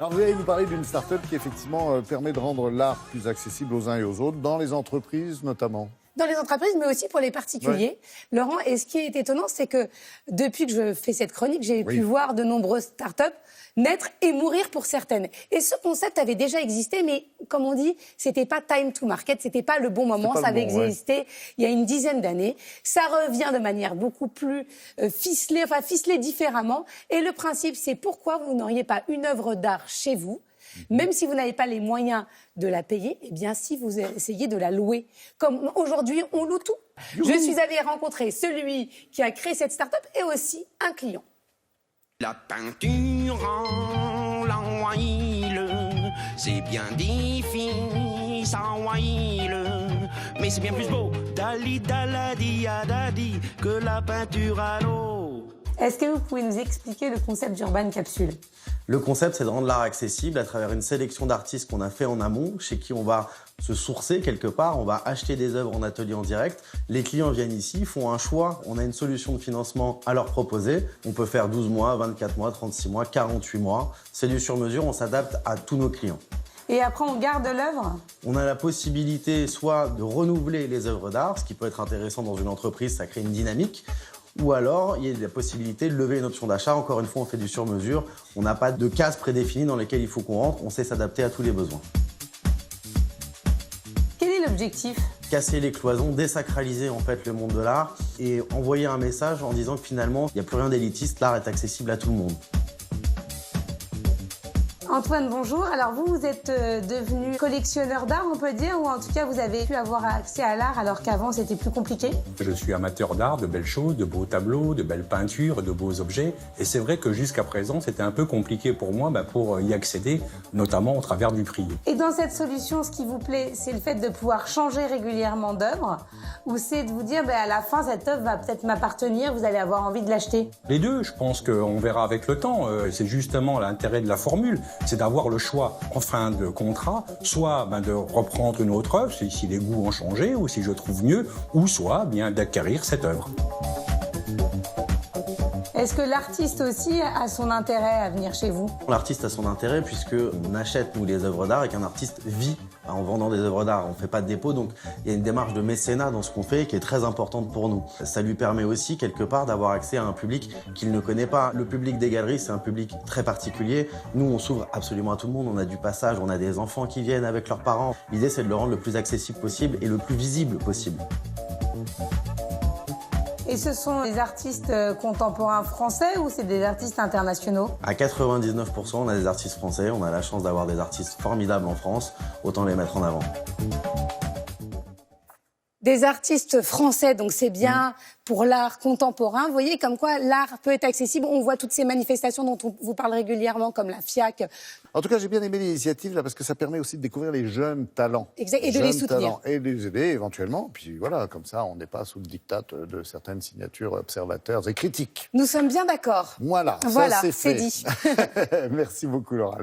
Alors vous allez nous parler d'une start-up qui effectivement permet de rendre l'art plus accessible aux uns et aux autres, dans les entreprises notamment. Dans les entreprises, mais aussi pour les particuliers. Ouais. Laurent, et ce qui est étonnant, c'est que depuis que je fais cette chronique, j'ai pu voir de nombreuses start-up naître et mourir pour certaines. Et ce concept avait déjà existé, mais comme on dit, c'était pas time to market, c'était pas le bon moment, ça avait existé il y a une dizaine d'années. Ça revient de manière beaucoup plus ficelée différemment. Et le principe, c'est pourquoi vous n'auriez pas une œuvre d'art chez vous, même si vous n'avez pas les moyens de la payer, eh bien si vous essayez de la louer. Comme aujourd'hui, on loue tout. Je suis allée rencontrer celui qui a créé cette start-up et aussi un client. La peinture en l'huile, c'est bien difficile, mais c'est bien plus beau, dali daladi adadi, que la peinture à l'eau. Est-ce que vous pouvez nous expliquer le concept d'Urban Capsule ? Le concept, c'est de rendre l'art accessible à travers une sélection d'artistes qu'on a fait en amont, chez qui on va se sourcer quelque part, on va acheter des œuvres en atelier en direct. Les clients viennent ici, font un choix, on a une solution de financement à leur proposer. On peut faire 12 mois, 24 mois, 36 mois, 48 mois. C'est du sur-mesure, on s'adapte à tous nos clients. Et après, on garde l'œuvre ? On a la possibilité soit de renouveler les œuvres d'art, ce qui peut être intéressant dans une entreprise, ça crée une dynamique. Ou alors, il y a la possibilité de lever une option d'achat. Encore une fois, on fait du sur-mesure. On n'a pas de cases prédéfinies dans lesquelles il faut qu'on rentre. On sait s'adapter à tous les besoins. Quel est l'objectif ? Casser les cloisons, désacraliser en fait le monde de l'art et envoyer un message en disant que finalement, il n'y a plus rien d'élitiste, l'art est accessible à tout le monde. Antoine, bonjour. Alors vous êtes devenu collectionneur d'art, on peut dire, ou en tout cas vous avez pu avoir accès à l'art alors qu'avant c'était plus compliqué ? Je suis amateur d'art, de belles choses, de beaux tableaux, de belles peintures, de beaux objets. Et c'est vrai que jusqu'à présent c'était un peu compliqué pour moi pour y accéder, notamment au travers du prix. Et dans cette solution, ce qui vous plaît, c'est le fait de pouvoir changer régulièrement d'œuvre, ou c'est de vous dire à la fin cette œuvre va peut-être m'appartenir, vous allez avoir envie de l'acheter ? Les deux, je pense qu'on verra avec le temps. C'est justement l'intérêt de la formule. C'est d'avoir le choix en fin de contrat, soit de reprendre une autre œuvre, si les goûts ont changé, ou si je trouve mieux, ou soit d'acquérir cette œuvre. Est-ce que l'artiste aussi a son intérêt à venir chez vous ? L'artiste a son intérêt puisqu'on achète, nous, les œuvres d'art et qu'un artiste vit en vendant des œuvres d'art. On ne fait pas de dépôt, donc il y a une démarche de mécénat dans ce qu'on fait qui est très importante pour nous. Ça lui permet aussi, quelque part, d'avoir accès à un public qu'il ne connaît pas. Le public des galeries, c'est un public très particulier. Nous, on s'ouvre absolument à tout le monde. On a du passage, on a des enfants qui viennent avec leurs parents. L'idée, c'est de le rendre le plus accessible possible et le plus visible possible. Et ce sont des artistes contemporains français ou c'est des artistes internationaux ? À 99%, on a des artistes français. On a la chance d'avoir des artistes formidables en France. Autant les mettre en avant. Des artistes français, donc c'est bien pour l'art contemporain. Vous voyez comme quoi l'art peut être accessible. On voit toutes ces manifestations dont on vous parle régulièrement, comme la FIAC. En tout cas, j'ai bien aimé l'initiative là parce que ça permet aussi de découvrir les jeunes talents. Exact, et de les soutenir. Et de les aider éventuellement. Puis voilà, comme ça, on n'est pas sous le diktat de certaines signatures observateurs et critiques. Nous sommes bien d'accord. Voilà, ça c'est c'est fait. dit. Merci beaucoup, Laura.